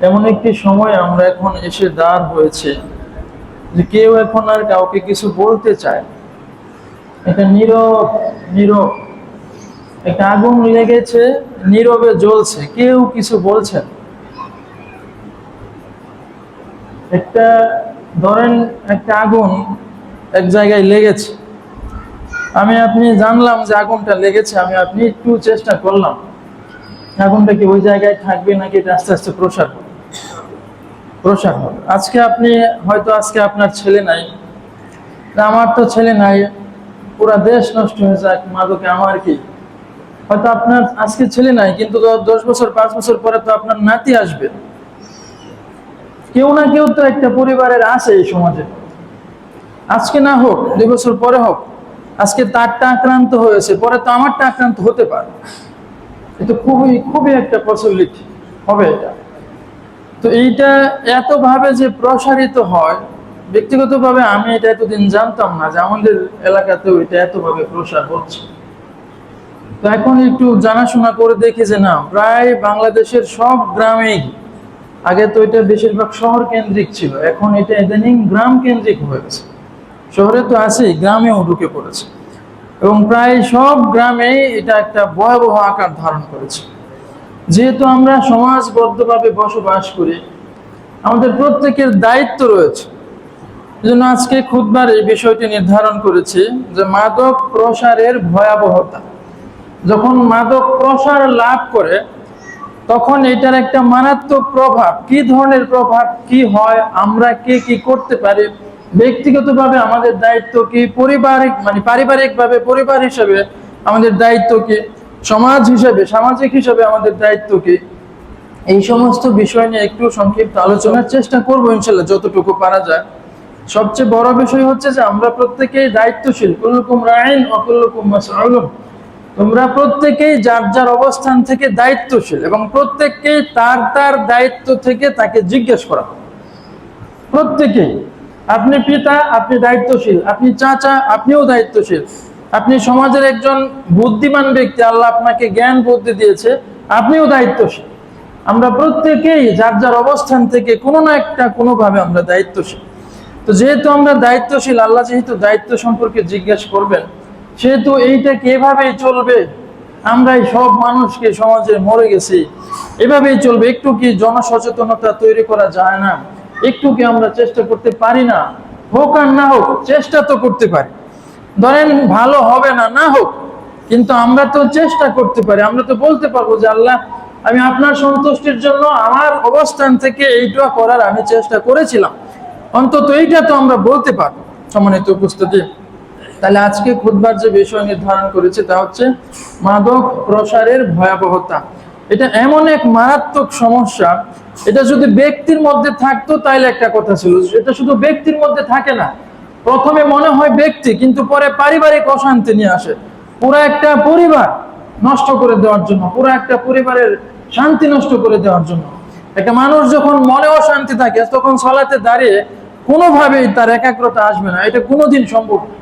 এমন একটি সময় আমরা এখন এসে দাঁড় হয়েছে যে কেউ এখন আর কাউকে কিছু বলতে চায়। একটা নীরব নীরব একটা আগুন লেগেছে, নীরবে জ্বলছে, কেউ কিছু বলছে না। একটা ধরেন একটা আগুন এক জায়গায় লেগেছে, আমি আপনি জানলাম যে আগুনটা লেগেছে, আমি আপনি একটু চেষ্টা করলাম আগুনটা কি ওই জায়গায় থাকবে নাকি এটা আস্তে আস্তে প্রসার হবে। আজকে আপনি হয়তো আজকে আপনার ছেলে নাই, আমার তো ছেলে নাই, পুরা দেশ নষ্ট হয়ে যাক মাদকে আমার কি। হয়তো আপনার আজকে ছেলে নাই, কিন্তু 10 বছর 5 বছর পরে তো আপনার নাতি আসবে। কেউ না কেউ তো একটা পরিবারের আছে এই সমাজে, আজকে না হোক 2 বছর পরে হোক, আজকে তারটা আক্রান্ত হয়েছে, পরে তো আমারটা আক্রান্ত হতে পারে। এটা খুবই খুবই একটা পসিবিলিটি হবে এটা। তো এইটা এত ভাবে যে প্রসারিত হয়, ব্যক্তিগতভাবে আমি এটা এতদিন জানতাম না যে আমাদের এলাকাতেও এটা এতভাবে প্রসার হচ্ছে। তো এখন একটু জানাশোনা করে দেখি যে না, প্রায় বাংলাদেশের সব গ্রামেই, আগে তো এটা বেশিরভাগ শহর কেন্দ্রিক ছিল, এখন এটা ইদানিং গ্রাম কেন্দ্রিক হয়েছে। শহরে তো আছেই, গ্রামেও ঢুকে পড়েছে এবং প্রায় সব গ্রামেই এটা একটা ভয়াবহ আকার ধারণ করেছে। যেহেতু আমরা সমাজবদ্ধভাবে বসবাস করি, আমাদের প্রত্যেকের দায়িত্ব রয়েছে। এজন্য আজকে খুতবার এই বিষয়টি নির্ধারণ করেছি যে মাদক প্রসারের ভয়াবহতা। যখন মাদক প্রসার লাভ করে তখন এটার একটা মারাত্মক প্রভাব, কি ধরনের প্রভাব, কি হয়, আমরা কে কি করতে পারি, ব্যক্তিগতভাবে আমাদের দায়িত্ব কি, পারিবারিকভাবে পরিবার হিসেবে আমাদের দায়িত্ব কি, সমাজ হিসেবে সামাজিক হিসেবে আমাদের দায়িত্ব কি, এই সমস্ত বিষয় নিয়ে একটু সংক্ষিপ্ত আলোচনার চেষ্টা করবো ইনশাল্লাহ যতটুকু পারা যায়। সবচেয়ে বড় বিষয় হচ্ছে যে আমরা প্রত্যেকেই দায়িত্বশীল। কুল্লুকুম রাইন ওয়া কুল্লুকুম মাসউলুন। তোমরা প্রত্যেকেই যার যার অবস্থান থেকে দায়িত্বশীল এবং প্রত্যেককেই তার তার দায়িত্ব থেকে তাকে জিজ্ঞেস করা। প্রত্যেকেই, আপনি পিতা আপনি দায়িত্বশীল, আপনি চাচা আপনিও দায়িত্বশীল, আপনি সমাজের একজন বুদ্ধিমান ব্যক্তি, আল্লাহ আপনাকে জ্ঞান বুদ্ধি দিয়েছে, আপনিও দায়িত্বশীল। আমরা প্রত্যেকেই যার যার অবস্থান থেকে কোনো না একটা কোনোভাবে আমরা দায়িত্বশীল। তো যেহেতু আমরা দায়িত্বশীল, আল্লাহ যেহেতু দায়িত্ব সম্পর্কে জিজ্ঞেস করবেন, সেহেতু এইটা কিভাবেই চলবে, আমরাই সব মানুষকে সমাজে মরে গেছি, এভাবেই চলবে। একটু কি জনসচেতনতা তৈরি করা যায় না? একটু কি আমরা চেষ্টা করতে পারি না? হোক আর না হোক চেষ্টা তো করতে পারি। ধরেন ভালো হবে না, না হোক, কিন্তু আমরা তো চেষ্টা করতে পারি। আমরা তো বলতে পারবো যে আল্লাহ, আমি আপনার সন্তুষ্টির জন্য আমার অবস্থান থেকে এইটা করার আমি চেষ্টা করেছিলাম, অন্তত এইটা তো আমরা বলতে পারবো। সম্মানিত উপস্থিতি, তাহলে আজকে খুতবার যে বিষয় নির্ধারণ করেছে তা হচ্ছে মাদক প্রসারের ভয়াবহতা। এটা এমন এক মারাত্মক সমস্যা, এটা যদি ব্যক্তির মধ্যে থাকতো তাইলে একটা কথা ছিল, এটা শুধু ব্যক্তির মধ্যে থাকে না। প্রথমে মনে হয় ব্যক্তি, কিন্তু পরে পারিবারিক অশান্তি নিয়ে আসে, পুরা একটা পরিবার নষ্ট করে দেওয়ার জন্য, পুরা একটা পরিবারের শান্তি নষ্ট করে দেওয়ার জন্য। একটা মানুষ যখন মনে অশান্তি থাকে তখন সালাতে দাঁড়িয়ে কোনোভাবেই তার একাগ্রতা আসবে না, এটা কোনোদিন সম্ভব না।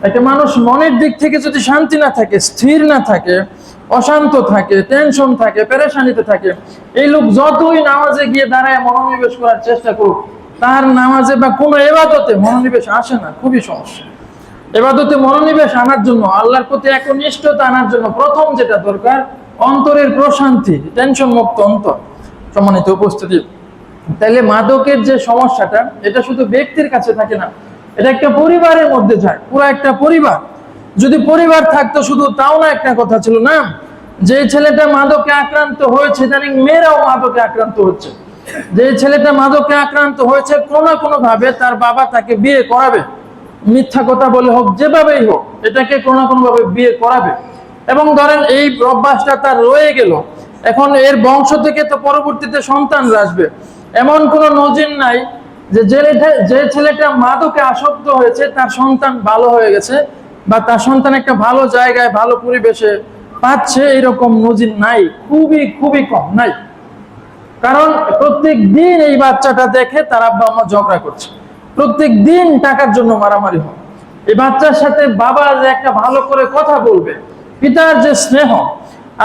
একটা মানুষ মনের দিক থেকে যদি শান্তি না থাকে, স্থির না থাকে, অশান্ত থাকে, টেনশন থাকে, পেরেশানিতে থাকে, এই লোক যতই নামাজে গিয়ে দাঁড়ায় মনোনিবেশ করার চেষ্টা করুক, তার নামাজে বা কোনো এবাদতে মনোনিবেশ আসে না। খুবই সমস্যা। এবাদতে মনোনিবেশ আনার জন্য, আল্লাহর প্রতি একনিষ্ঠতা আনার জন্য প্রথম যেটা দরকার, অন্তরের প্রশান্তি, টেনশন মুক্ত অন্তর। সম্মানিত উপস্থিতি, তাহলে মাদকের যে সমস্যাটা, এটা শুধু ব্যক্তির কাছে থাকে না, এটা একটা পরিবারের মধ্যে যায়। পুরো একটা পরিবার, যদি পরিবার থাকতো শুধু তাও না, একটা কথা ছিল না, যে ছেলেটা মাদকে আক্রান্ত হয়েছে, ইদানিং মেয়েরাও মাদকে আক্রান্ত হচ্ছে। যে ছেলেটা মাদকে আক্রান্ত হয়েছে, কোনো না কোনো ভাবে তার বাবা তাকে বিয়ে করাবে, মিথ্যা কথা বলে হোক, যেভাবেই হোক, এটাকে কোনো না কোনো ভাবে বিয়ে করাবে। এবং ধরেন এই অভ্যাসটা তার রয়ে গেল, এখন এর বংশ থেকে তো পরবর্তীতে সন্তানরা আসবে। এমন কোনো নজির নাই যে ছেলেটা মাদকে আসক্ত হয়েছে তার সন্তান ভালো হয়ে গেছে বা তার সন্তান একটা ভালো জায়গায় ভালো পরিবেশে পাচ্ছে, এরকম নজির নাই, খুবই খুবই কম, নাই। কারণ প্রত্যেক দিন এই বাচ্চাটা দেখে তার আব্বা আম্মা ঝগড়া করছে, প্রত্যেক দিন টাকার জন্য মারামারি হয়। এই বাচ্চার সাথে বাবা যে একটা ভালো করে কথা বলবে, পিতার যে স্নেহ,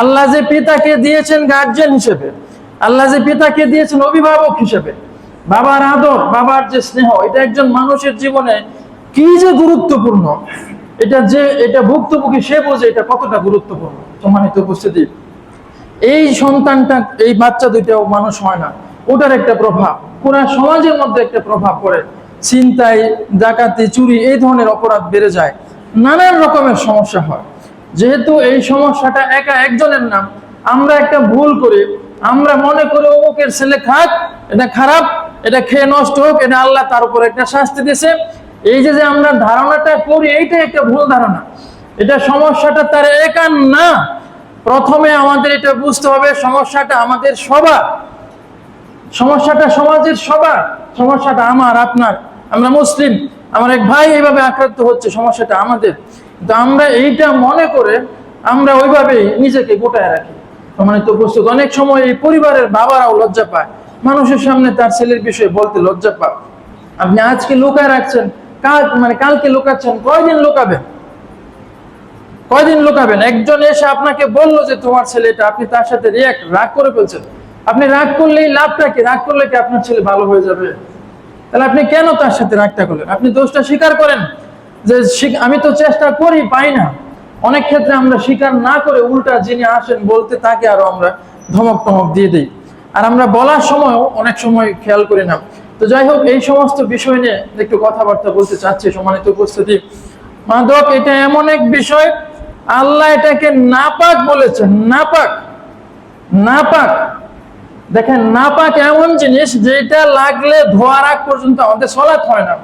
আল্লাহ যে পিতাকে দিয়েছেন গার্জিয়ান হিসেবে, আল্লাহ যে পিতাকে দিয়েছেন অভিভাবক হিসেবে, বাবার আদর, বাবার যে স্নেহ, এটা একজন মানুষের জীবনে কি যে গুরুত্বপূর্ণ, এটা ভুক্তভোগী সে বোঝে এটা কতটা গুরুত্বপূর্ণ। সম্মানিত উপস্থিতি, এই সন্তানটা, এই বাচ্চা দুইটাও মানুষ হয় না, ওটার একটা প্রভাব পুরা সমাজের মধ্যে একটা প্রভাব পড়ে। ছিনতাই, ডাকাতি, চুরি, এই ধরনের অপরাধ বেড়ে যায়, নানান রকমের সমস্যা হয়। যেহেতু এই সমস্যাটা একা একজনের না, আমরা একটা ভুল করি, আমরা মনে করি অমুকের ছেলে খাক, এটা খারাপ, এটা খেয়ে নষ্ট হোক, এটা আল্লাহ তার উপর একটা শাস্তি দিয়েছে। এই যে আমরা ধারণাটা করি, এইটা একটা ভুল ধারণা। এটা সমস্যাটা তার একা না। প্রথমে আমাদের এটা বুঝতে হবে সমস্যাটা আমাদের সবার, সমস্যাটা সমাজের সবার, সমস্যাটা আমার, আপনার। আমরা মুসলিম, আমার এক ভাই এইভাবে আক্রান্ত হচ্ছে, সমস্যাটা আমাদের। তো আমরা এইটা মনে করে আমরা ওইভাবেই নিজেকে গোটায় রাখি। সম্মানিত উপস্থিত, অনেক সময় এই পরিবারের বাবারাও লজ্জা পায়, মানুষের সামনে তার ছেলের বিষয়ে বলতে লজ্জা পায়। আপনি আজকে লুকায় রাখছেন, কালকে লুকাচ্ছেন, কয়দিন লুকাবেন? কয়দিন লুকাবেন? একজন এসে আপনাকে বললো যে তোমার ছেলে এটা, আপনি তার সাথে রাগ করে ফেলছেন। আপনি রাগ করলেই লাভটা কি? রাগ করলে কি আপনার ছেলে ভালো হয়ে যাবে? তাহলে আপনি কেন তার সাথে রাগটা করলেন? আপনি দোষটা স্বীকার করেন যে আমি তো চেষ্টা করি, পাই না। অনেক ক্ষেত্রে আমরা স্বীকার না করে উল্টা যিনি আসেন বলতে, তাকে আরো আমরা ধমক টমক দিয়ে দিই, আর আমরা বলার সময়ও অনেক সময় খেয়াল করি না। তো যাই হোক, এই সমস্ত বিষয় নিয়ে একটু কথাবার্তা বলতে চাচ্ছি। সম্মানিত উপস্থিতি, মাদক এটা এমন এক বিষয়, আল্লাহ এটাকে নাপাক বলেছেন। নাপাক, নাপাক। দেখেন, নাপাক এমন জিনিস যেটা লাগলে ধোয়ার আগ পর্যন্ত আমাদের সালাত হয় না,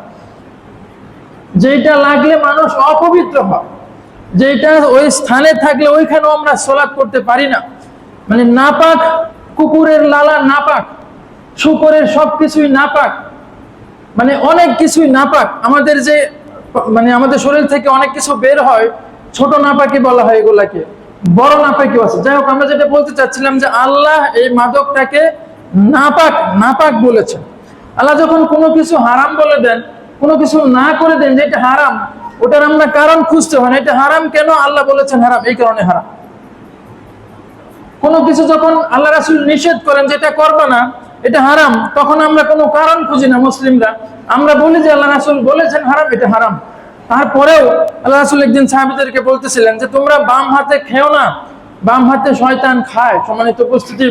যেটা লাগলে মানুষ অপবিত্র হয়, যেটা ওই স্থানে থাকলে ওইখানেও আমরা সালাত করতে পারি না। মানে নাপাক, কুকুরের লালা নাপাক, শুকরের সবকিছুই নাপাক, মানে অনেক কিছুই নাপাক। আমাদের যে আমাদের শরীর থেকে অনেক কিছু বের হয়, ছোট নাপাকি বলা হয় এগুলাকে, বড় নাপাকিও আছে। যাই হোক, আমরা যেটা বলতে চাচ্ছিলাম যে আল্লাহ এই মাদকটাকে নাপাক, নাপাক বলেছেন। আল্লাহ যখন কোনো কিছু হারাম বলে দেন, কোনো কিছু না করে দেন যেটা হারাম, ওটার আমরা কারণ খুঁজতে হয় না। এটা হারাম কেন? আল্লাহ বলেছেন হারাম, এই কারণে হারাম। কোনো কিছু যখন আল্লাহ রাসূল নিষেধ করেন যেটা করবে না, এটা হারাম, তখন আমরা কোনো কারণ খুঁজি না। মুসলিমরা আমরা বলি যে আল্লাহ রাসূল বলেছেন হারাম, এটা হারাম। তারপরেও আল্লাহ রাসূল একদিন সাহাবীদেরকে বলতেছিলেন যে তোমরা বাম হাতে খেও না, বাম হাতে শয়তান খায়। সম্মানিত উপস্থিতি,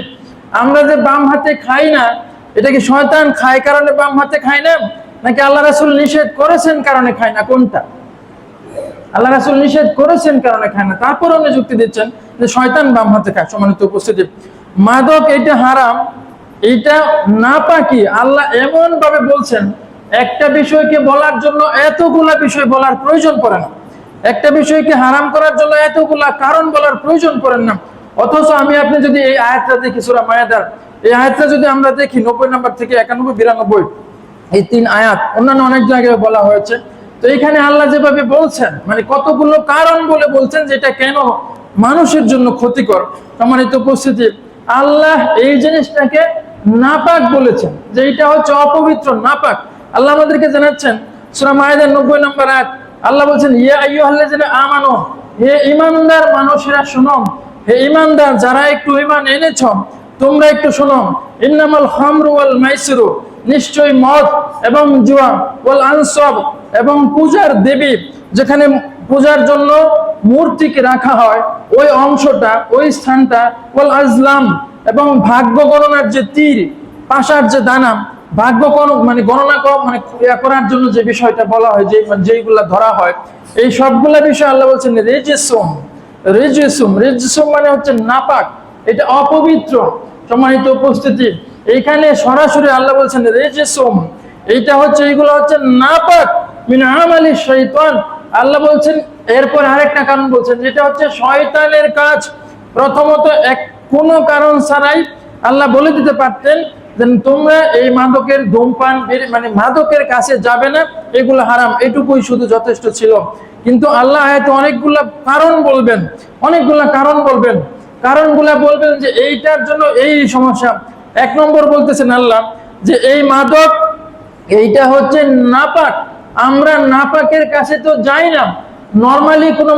আমরা যে বাম হাতে খাই না, এটা কি শয়তান খায় কারণে বাম হাতে খাই না, নাকি আল্লাহ রাসূল নিষেধ করেছেন কারণে খায় না? কোনটা? আল্লাহ রাসূল নিষেধ করেছেন কারণে খায় না, তারপরে উনি যুক্তি দিচ্ছেন যে শয়তান বাম হাতে খায়। সম্মানিত উপস্থিতি, মাদক এটা হারাম, এটা নাপাকি। আল্লাহ এমন ভাবে বলছেন, একটা বিষয়কে বলার জন্য এতগুলা বিষয় বলার প্রয়োজন পড়ে না, একটা বিষয়কে হারাম করার জন্য এতগুলা কারণ বলার প্রয়োজন পড়েন না। অথচ আপনি যদি এই আয়াতটা দেখি, সূরা মায়েদার এই আয়াতটা যদি আমরা দেখি, 90 নম্বর থেকে 91, 92, এই 3 আয়াত অন্যান্য অনেক জায়গায় বলা হয়েছে। তো এখানে আল্লাহ যেভাবে বলছেন, মানে কতগুলো কারণ বলে বলছেন যেটা কেন মানুষের জন্য ক্ষতিকর। সম্মানিত উপস্থিতি, আল্লাহ এই জিনিসটাকে নাপাক বলেছেন, যে এটা হচ্ছে অপবিত্র, নাপাক। আল্লাহ আমাদেরকে জানাচ্ছেন সূরা মায়েদার 90 নম্বর আয়াত, আল্লাহ বলছেন ইয়া আইয়ুহাল্লাযিনা আমানু, হে ঈমানদার মানুষেরা শোনো, হে ঈমানদার যারা একটু ঈমান এনেছ, তোমরা একটু শোনো। ইন্নামাল খামরু ওয়াল মাইসিরু, নিশ্চয়ই মদ এবং জুয়া, ওয়াল আনসাব এবং পূজার দেবী, যেখানে পূজার জন্য মূর্তিকে রাখা হয় ওই অংশটা, ওই স্থানটা, ওয়াল আজলাম এবং ভাগ্য গণনার যে তীর, পাশার যে দানা, ভাগ্য গণনা করার জন্য যে বিষয়টা বলা হয়, যেইগুলা ধরা হয়, এই সবগুলা বিষয় আল্লাহ বলছেন রিজসুম। রিজসুম, রিজসুম মানে হচ্ছে নাপাক, এটা অপবিত্র। সম্মানিত উপস্থিতি, এইখানে সরাসরি আল্লাহ বলছেন রিজসুম, এইটা হচ্ছে, এইগুলো হচ্ছে নাপাক মিন আমালি শয়তান। আল্লাহ বলছেন, এরপর আরেকটা কারণ বলছেন, যেটা হচ্ছে শয়তানের কাজ। প্রথমত কোনো কারণ ছাড়াই আল্লাহ বলে দিতে পারতেন যে তোমরা এই মাদকের ধূমপান, মাদকের কাছে যাবে না, এগুলো হারাম, এটুকুই শুধু যথেষ্ট ছিল। কিন্তু আল্লাহ হয়তো অনেকগুলা কারণ বলবেন, অনেকগুলা কারণ বলবেন, কারণগুলা বলবেন যে এইটার জন্য এই সমস্যা। 1 নম্বর বলতেছেন আল্লাহ যে এই মাদক, এইটা হচ্ছে নাপাক, আমরা নাপাকের কাছে তো যাই না। নরমালি কোনো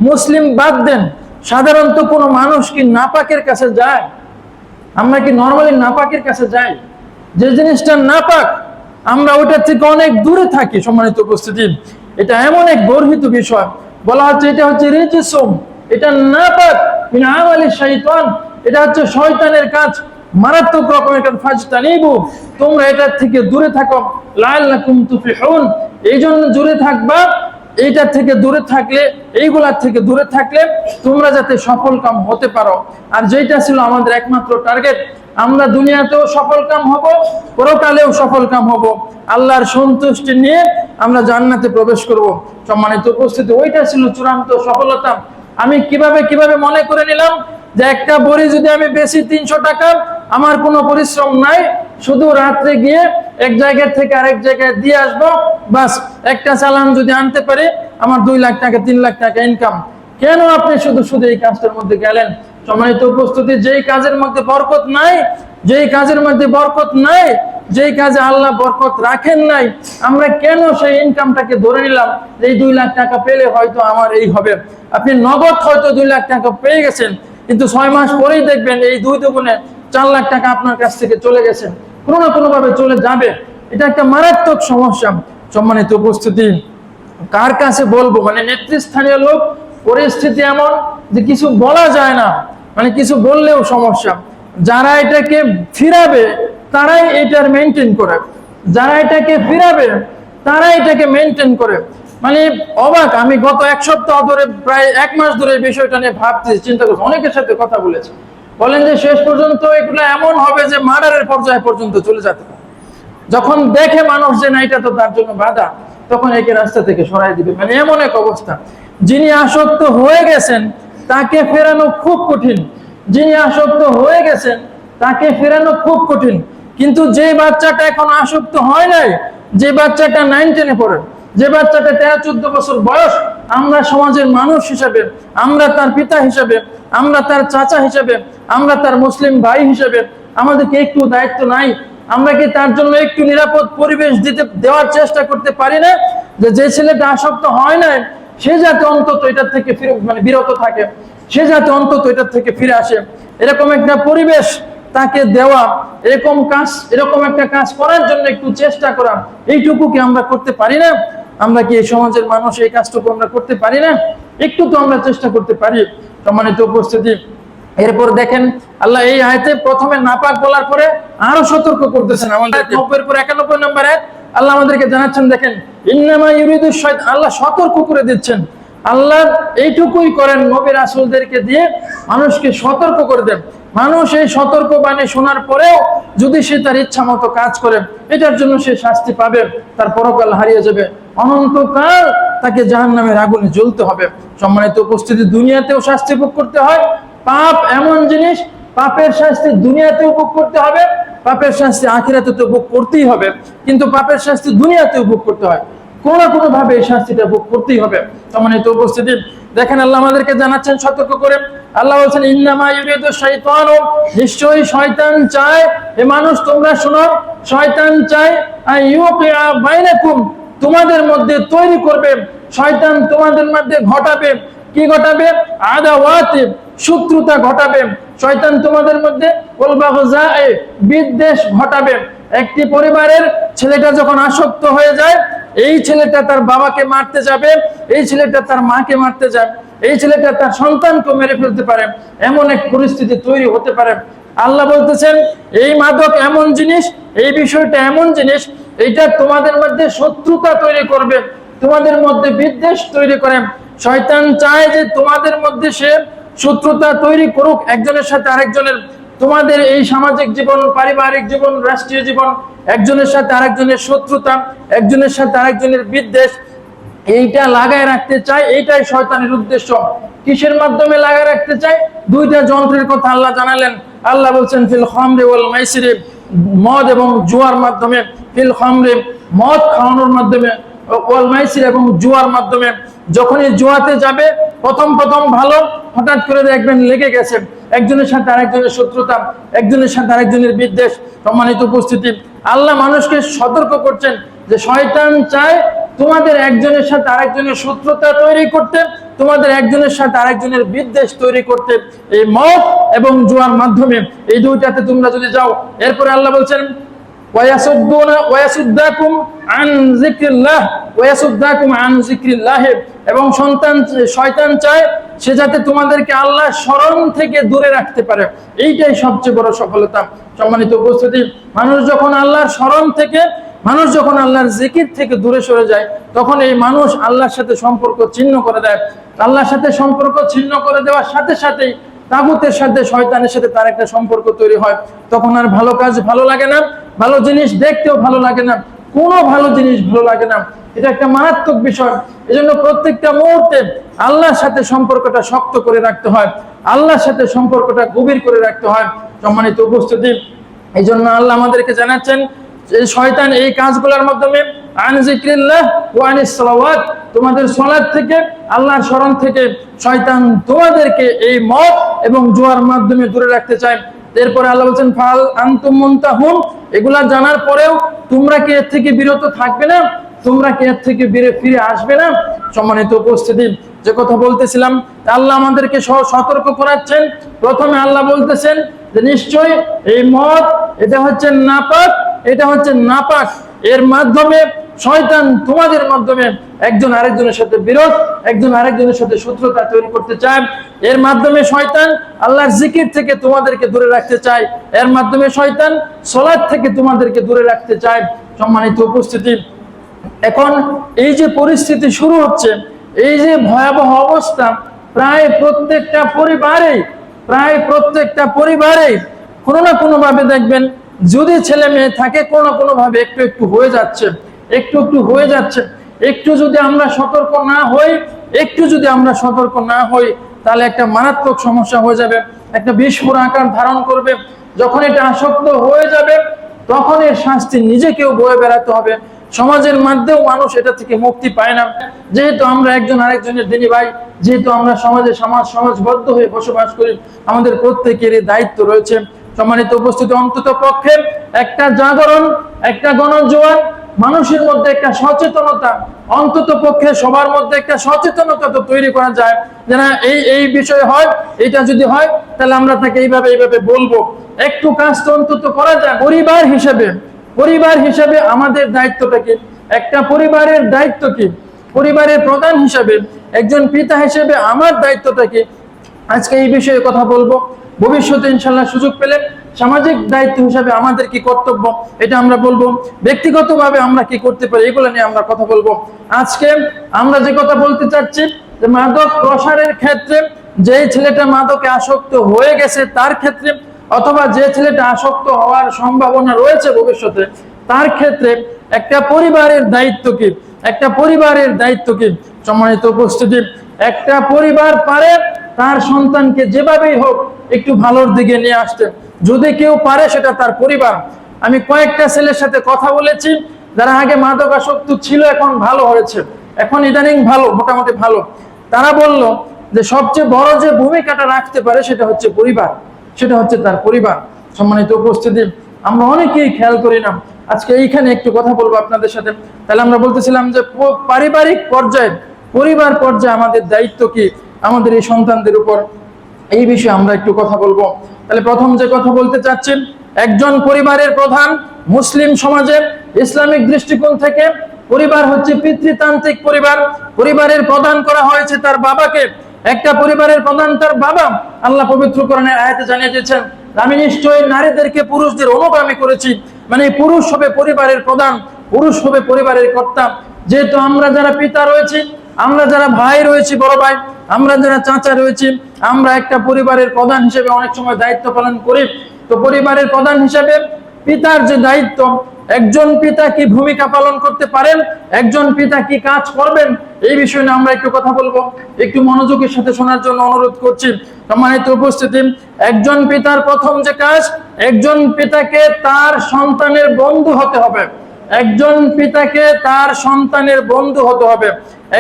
মুসলিম বাদ দেন, সাধারণত কোনো মানুষ কি নাপাকের কাছে যায়? আমরা কি নর্মালি নাপাকের কাছে যাই? যে জিনিসটা নাপাক আমরা ওইটার থেকে অনেক দূরে থাকি। সম্মানিত উপস্থিতি, এটা এমন এক গর্হিত বিষয়, বলা হচ্ছে এটা হচ্ছে রিজিসুম, এটা নাপাক মিন আমালি শাইতান, এটা হচ্ছে শয়তানের কাজ, মারাত্মক রকমের কাজ। ফাজতানিবু, তোমরা এটার থেকে দূরে থাকো, লাআল্লাকুম তুফলিহুন, এই জন্য দূরে থাকবা। এইটা থেকে দূরে থাকলে, এইগুলার থেকে দূরে থাকলে তোমরা যাতে সফল কাম হতে পারো। আর যেটা ছিল আমাদের একমাত্র টার্গেট, আমরা দুনিয়াতেও সফল কাম হব, পরকালেও সফল কাম হব, আল্লাহর সন্তুষ্টি নিয়ে আমরা জান্নাতে প্রবেশ করব। সম্মানিত উপস্থিতি, ওইটা ছিল চূড়ান্ত সফলতা। আমি কিভাবে মনে করে নিলাম যে একটা বড়ি যদি আমি বেশি 300 টাকা, আমার কোনো পরিশ্রম নাই, শুধু রাত্রে গিয়ে এক জায়গা থেকে আরেক জায়গায় দিয়ে আসবো, বাস একটা চালান যদি আনতে পারি আমার 2 লাখ টাকা 3 লাখ টাকা ইনকাম। কেন আপনি শুধু এই কাজটার মধ্যে গেলেন? সম্মানিত উপস্থিতি, যেই কাজের মধ্যে বরকত নাই, যেই কাজের মধ্যে বরকত নাই, যেই কাজে আল্লাহ বরকত রাখেন নাই, আমরা কেন সেই ইনকামটাকে ধরে নিলাম যে এই 2 লাখ টাকা পেলে হয়তো আমার এই হবে। আপনি নগদ হয়তো 2 লাখ টাকা পেয়ে গেছেন, কিন্তু 6 মাস পরেই দেখবেন এই 2 দুগুণে 4 লাখ টাকা আপনার কাছ থেকে চলে গেছেন, কোনো না কোনো ভাবে চলে যাবে। এটা একটা মারাত্মক সমস্যা। সম্মানিত উপস্থিতি, কার কাছে বলবো? মানে নেতৃস্থানীয় লোক, পরিস্থিতি এমন যে কিছু বলা যায় না, মানে কিছু বললেও সমস্যা। যারা এটাকে ফিরাবে তারাই এটার মেনটেন করে, যারা এটাকে ফিরাবে তারা এটাকে মেনটেন করে। মানে অবাক, আমি গত 1 সপ্তাহ ধরে, প্রায় 1 মাস ধরে এই বিষয়টা নিয়ে ভাবতেছি, চিন্তা করছি, অনেকের সাথে কথা বলেছি, বলেন যে শেষ পর্যন্ত এগুলো এমন হবে যে মার্ডারের পর্যায়ে পর্যন্ত চলে যেতে পারে। যখন দেখে মানুষ যে না এটা তো তার জন্য বাধা, তখন একে রাস্তা থেকে সরাই দিবে। মানে এমন এক অবস্থা, যিনি আসক্ত হয়ে গেছেন তাকে ফেরানো খুব কঠিন, যিনি আসক্ত হয়ে গেছেন তাকে ফেরানো খুব কঠিন। কিন্তু যে বাচ্চাটা এখন আসক্ত হয় নাই, যে বাচ্চাটা 9 10-এ পড়ে, যে বাচ্চাটা 13-14 বছর বয়স, আমরা সমাজের মানুষ হিসেবে, আমরা তার পিতা হিসেবে, আমরা তার চাচা হিসেবে, আমরা তার মুসলিম ভাই হিসেবে আমাদেরকে একটু দায়িত্ব নাই? আমরা কি তার জন্য একটু নিরাপদ পরিবেশ দেওয়ার চেষ্টা করতে পারি না? যে ছেলেটা আসক্ত হয় না সে যাতে অন্তত এটার থেকে বিরত থাকে, সে যাতে অন্তত এটার থেকে ফিরে আসে, এরকম একটা পরিবেশ তাকে দেওয়া, এরকম একটা কাজ করার জন্য একটু চেষ্টা করা, এইটুকু কি আমরা করতে পারি না? আমরা কি এই সমাজের মানুষ এই কাজটুকু আমরা করতে পারি না? একটু তো আমরা চেষ্টা করতে পারি। সম্মানিত উপস্থিতি, এরপর দেখেন আল্লাহ এই আয়াতে প্রথমে নাপাক বলার পরে আরো সতর্ক করতেছেন আমাদের। 90-91 নম্বর আয়াত আল্লাহ আমাদেরকে জানাচ্ছেন, দেখেন ইন্নামা ইউরিদু শাইতান, আল্লাহ সতর্ক করে দিচ্ছেন। আল্লাহ এইটুকুই করেন নবী রাসূলদেরকে দিয়ে মানুষকে সতর্ক করে দেন। মানুষ এই সতর্ক বাণী শোনার পরেও যদি সে তার ইচ্ছা মতো কাজ করে, এটার জন্য সে শাস্তি পাবে, তার পরকাল হারিয়ে যাবে, অনন্তকাল তাকে জাহান্নামের আগুনে জ্বলতে হবে। সম্মানিত উপস্থিতি, দুনিয়াতেও শাস্তি ভোগ করতে হয়। পাপ এমন জিনিস, পাপের শাস্তি দুনিয়াতেও ভোগ করতে হবে, পাপের শাস্তি আখিরাতে তো ভোগ করতেই হবে, কিন্তু পাপের শাস্তি দুনিয়াতেও ভোগ করতে হয়, কোনো না কোনো ভাবে এই শাস্তিটা ভোগ করতেই হবে। সম্মানিত উপস্থিতি, দেখেন আল্লাহ আমাদেরকে জানাচ্ছেন সতর্ক করে, আল্লাহ বলছেন ইন্নামা ইউরিদু শাইতানু, নিশ্চয়ই শয়তান চায়, হে মানুষ তোমরা শোনো, শয়তান চায় আইয়ুকিয়া বাইনাকুম, তোমাদের মধ্যে তৈরি করবে, শয়তান তোমাদের মধ্যে ঘটাবে, কি ঘটাবে? আদাওয়াতে, শত্রুতা ঘটাবে, শয়তান তোমাদের মধ্যে ওয়ালবাগযায়ে, বিদ্বেষ ঘটাবে। একটি পরিবারের ছেলেটা যখন আসক্ত হয়ে যায়, এই ছেলেটা তার বাবাকে মারতে যাবে, এই ছেলেটা তার মাকে মারতে যায়, এই ছেলেটা তার সন্তানকে মেরে ফেলতে পারে, এমন এক পরিস্থিতি তৈরি হতে পারে। আল্লাহ বলতেছেন এই মাদক এমন জিনিস, এই বিষয়টা এমন জিনিস, এইটা তোমাদের মধ্যে শত্রুতা তৈরি করবে, তোমাদের মধ্যে বিদ্বেষ তৈরি করে। শয়তান চায় যে তোমাদের মধ্যে সে শত্রুতা তৈরি করুক একজনের সাথে আরেকজনের। তোমাদের এই সামাজিক জীবন, পারিবারিক জীবন, রাষ্ট্রীয় জীবন, একজনের সাথে আরেকজনের শত্রুতা, একজনের সাথে আরেকজনের বিদ্বেষ, এইটা লাগায় রাখতে চায়। এইটাই শয়তানের উদ্দেশ্য। কিসের মাধ্যমে লাগায় রাখতে চায়? 2টা যন্ত্রের কথা আল্লাহ জানালেন। আল্লাহ বলছেন ফিল খামরি ওয়াল মাইসিরি, মদ এবং জুয়ার মাধ্যমে, ফিল খামরি মদ খাওয়ানোর মাধ্যমে, ওয়াল মাইসির এবং জুয়ার মাধ্যমে। যখনই জুয়াতে যাবে প্রথম ভালো, হঠাৎ করে দেখবেন লেগে গেছে, একজনের সাথে আরেকজনের শত্রুতা, একজনের সাথে আরেকজনের বিদ্বেষ। সম্মানিত উপস্থিতি, আল্লাহ মানুষকে সতর্ক করছেন যে শয়তান চায় তোমাদের একজনের সাথে আরেকজনের শত্রুতা তৈরি করতে, তোমাদের একজনের সাথে আরেকজনের বিদ্বেষ তৈরি করতে, এই মদ এবং জুয়ার মাধ্যমে, এই দুইটাতে তোমরা যদি যাও। এরপরে আল্লাহ বলছেন ওয়ায়াসুদ্দাকুম আন যিকরিল্লাহ ওয়ায়াসুদ্দাকুম আন যিকরিল্লাহ, এবং শয়তান চায় সে যাতে তোমাদেরকে আল্লাহর স্মরণ থেকে দূরে রাখতে পারে। এইটাই সবচেয়ে বড় সফলতা। সম্মানিত উপস্থিতি, মানুষ যখন আল্লাহর স্মরণ থেকে, মানুষ যখন আল্লাহর জিকির থেকে দূরে সরে যায়, তখন এই মানুষ আল্লাহর সাথে সম্পর্ক ছিন্ন করে দেয়। আল্লাহর সাথে সম্পর্ক ছিন্ন করে দেওয়ার সাথে সাথেই তাগুতের সাথে, শয়তানের সাথে তার একটা সম্পর্ক তৈরি হয়। তখন আর ভালো কাজ ভালো লাগে না, ভালো জিনিস দেখতেও ভালো লাগে না, কোনো ভালো জিনিস ভালো লাগে না। এটা একটা মারাত্মক বিষয়। এজন্য প্রত্যেকটা মুহূর্তে আল্লাহর সাথে সম্পর্কটা শক্ত করে রাখতে হয়, আল্লাহর সাথে সম্পর্কটা গভীর করে রাখতে হয়। সম্মানিত উপস্থিতি, এই জন্য আল্লাহ আমাদেরকে জানাচ্ছেন যে শয়তান এই কাজগুলোর মাধ্যমে আন যিকরিল্লাহ ওয়া আনিস সালাওয়াত, তোমাদের সালাত থেকে, আল্লাহর স্মরণ থেকে শয়তান তোমাদেরকে এই মদ এবং জুয়ার মাধ্যমে দূরে রাখতে চায়। এরপরে আল্লাহ বলছেন ফাল আনতুম মুনতাহুন, এগুলা জানার পরেও তোমরা কি এর থেকে বিরত থাকবে না? তোমরা কি এর থেকে ফিরে আসবে না? সম্মানিত উপস্থিতি, যে কথা বলতেছিলাম, আল্লাহ আমাদেরকে সতর্ক করাচ্ছেন। প্রথমে আল্লাহ বলতেছেন যে নিশ্চয় এই মদ, এটা হচ্ছে নাপাক, এটা হচ্ছে নাপাক। এর মাধ্যমে শয়তান তোমাদের মাধ্যমে একজন আরেকজনের সাথে বিরোধ, একজন আরেকজনের সাথে শত্রুতা তৈরি করতে চায়। এর মাধ্যমে শয়তান আল্লাহর জিকির থেকে তোমাদেরকে দূরে রাখতে চায়। এর মাধ্যমে শয়তান সালাত থেকে তোমাদেরকে দূরে রাখতে চায়। সম্মানিত উপস্থিতি, এখন এই যে পরিস্থিতি শুরু হচ্ছে, এই যে ভয়াবহ অবস্থা, প্রায় প্রত্যেকটা পরিবারে কোনো না কোনো ভাবে দেখবেন, যদি ছেলে মেয়ে থাকে, কোনো না কোনো ভাবে একটু একটু হয়ে যাচ্ছে। একটু যদি আমরা সতর্ক না হই, তাহলে একটা মারাত্মক সমস্যা হয়ে যাবে, একটা বিস্ফোরণ আকার ধারণ করবে। যখন এটা আসক্ত হয়ে যাবে, তখন এর শাস্তি নিজেকেও বয়ে বেড়াতে হবে। সমাজের মধ্যেও মানুষ এটা থেকে মুক্তি পায় না। যেহেতু আমরা একজন আরেকজনের দিনী ভাই, যেহেতু আমরা সমাজবদ্ধ হয়ে বসবাস করি, আমাদের প্রত্যেকেরই দায়িত্ব রয়েছে। সম্মানিত উপস্থিতি, অন্তত পক্ষে একটা জাগরণ, একটা গণজোয়ার, মানুষের মধ্যে একটা সচেতনতা, অন্তত পক্ষে সবার মধ্যে একটা সচেতনতা তো তৈরি করা যায় যে না, এই বিষয় হয়, এটা যদি হয় তাহলে আমরা তাকে এইভাবে বলবো। একটু কাজ তো অন্তত করা যায়। পরিবার হিসেবে আমাদের দায়িত্বটা কি? একটা পরিবারের দায়িত্ব কি? পরিবারের প্রধান হিসেবে, একজন পিতা হিসেবে আমার দায়িত্বটা কি? আজকে এই বিষয়ে কথা বলবো। ভবিষ্যতে ইনশাল্লাহ সুযোগ পেলে সামাজিক দায়িত্ব হিসাবে আমাদের কি কর্তব্য, এটা আমরা বলবো। ব্যক্তিগতভাবে আমরা কি করতে পারি, এগুলো নিয়ে আমরা কথা বলবো। আজকে আমরা যে কথা বলতে চাচ্ছি, যে মাদক প্রসারের ক্ষেত্রে, যে ছেলেটা মাদকে আসক্ত হয়ে গেছে তার ক্ষেত্রে, অথবা যে ছেলেটা আসক্ত হওয়ার সম্ভাবনা রয়েছে ভবিষ্যতে, তার ক্ষেত্রে একটা পরিবারের দায়িত্ব কি? সম্মানিত উপস্থিতি, একটা পরিবার পারে তার সন্তানকে যেভাবেই হোক একটু ভালোর দিকে নিয়ে আসতে। যদি কেউ পারে, সেটা তার পরিবার। আমি কয়েকটা ছেলের সাথে কথা বলেছি, যারা আগে মাদক আসক্ত ছিল, এখন ভালো হয়েছে, এখন ইদানিং ভালো, মোটামুটি ভালো। তারা বলল যে সবচেয়ে বড় যে ভূমিকাটা রাখতে পারে সেটা হচ্ছে পরিবার, সেটা হচ্ছে তার পরিবার। সম্মানিত উপস্থিতি, আমরা অনেকেই খেয়াল করি না। আজকে এইখানে একটু কথা বলবো আপনাদের সাথে। তাহলে আমরা বলতেছিলাম যে পারিবারিক পর্যায়ে, পরিবার পর্যায়ে আমাদের দায়িত্ব কি আমাদের এই সন্তানদের উপর, এই বিষয়ে আমরা একটু কথা বলবো। তাহলে প্রথম যে কথা বলতে চাচ্ছি, একজন পরিবারের প্রধান, মুসলিম সমাজের ইসলামিক দৃষ্টিকোণ থেকে পরিবার হচ্ছে পিতৃতান্ত্রিক পরিবার। পরিবারের প্রধান করা হয়েছে তার বাবাকে। একটা পরিবারের প্রধান তার বাবা। আল্লাহ পবিত্র কোরআনের আয়াতে জানিয়ে দিয়েছেন, আমি নিশ্চয়ই নারীদেরকে পুরুষদের অনুগামী করেছি। মানে পুরুষ হবে পরিবারের প্রধান, পুরুষ হবে পরিবারের কর্তা। যেহেতু আমরা যারা পিতা রয়েছি, আমরা যারা ভাই রয়েছি, বড় ভাই, আমরা যারা চাচা রয়েছি, আমরা একটা পরিবারের প্রধান হিসেবে অনেক সময় দায়িত্ব পালন করি। তো পরিবারের প্রধান হিসেবে পিতার যে দায়িত্ব, একজন পিতা কি ভূমিকা পালন করতে পারেন, একজন পিতা কি কাজ করবেন, এই বিষয়ে নিয়ে আমরা একটু কথা বলবো। একটু মনোযোগের সাথে শোনার জন্য অনুরোধ করছি। সম্মানিত উপস্থিতি, একজন পিতার প্রথম যে কাজ, একজন পিতাকে তার সন্তানের বন্ধু হতে হবে। একজন পিতাকে তার সন্তানের বন্ধু হতে হবে।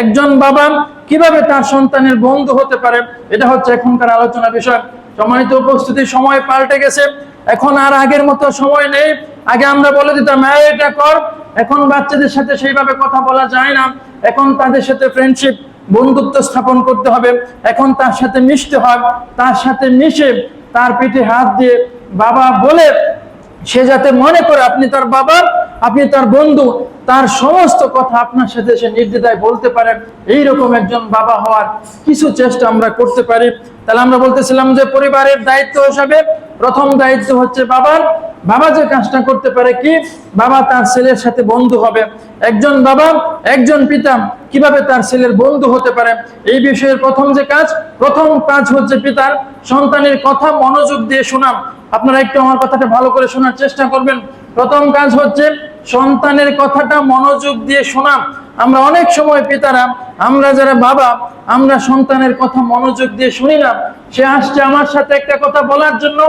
একজন বাবা কিভাবে তার সন্তানের বন্ধু হতে পারে, এটা হচ্ছে এখনকার আলোচনা বিষয়। সম্মানিত উপস্থিতি, সময় পাল্টে গেছে, এখন আর আগের মতো সময় নেই। আগে আমরা বলে দিতাম এটা কর, এখন বাচ্চাদের সাথে সেইভাবে কথা বলা যায় না। এখন তাদের সাথে ফ্রেন্ডশিপ বন্ধুত্ব স্থাপন করতে হবে, এখন তার সাথে মিশতে হয়, তার সাথে মিশে তার পিঠে হাত দিয়ে বাবা বলে সে যাতে মনে করে আপনি তার বাবা, আপনি তার বন্ধু, তার সমস্ত কথা আপনার সাথে সে নির্দ্বিধায় বলতে পারেন। এইরকম একজন বাবা হওয়ার কিছু চেষ্টা আমরা করতে পারি। তাহলে আমরা বলতেছিলাম যে পরিবারের দায়িত্ব হিসাবে প্রথম দায়িত্ব হচ্ছে বাবার। বাবা যে কাজটা করতে পারে কি, বাবা তার ছেলের সাথে বন্ধু হবে। একজন বাবা, একজন পিতা কিভাবে তার ছেলের বন্ধু হতে পারে, এই বিষয়ের প্রথম কাজ হচ্ছে পিতার সন্তানের কথা মনোযোগ দিয়ে শোনা। আপনারা একটু আমার কথাটা ভালো করে শোনার চেষ্টা করবেন। প্রথম কাজ হচ্ছে সন্তানের কথাটা মনোযোগ দিয়ে শোনা। আমরা অনেক সময় পিতারা, আমরা যারা বাবা, আমরা সন্তানের কথা মনোযোগ দিয়ে শুনি না। সে আসছে আমার সাথে একটা কথা বলার জন্য,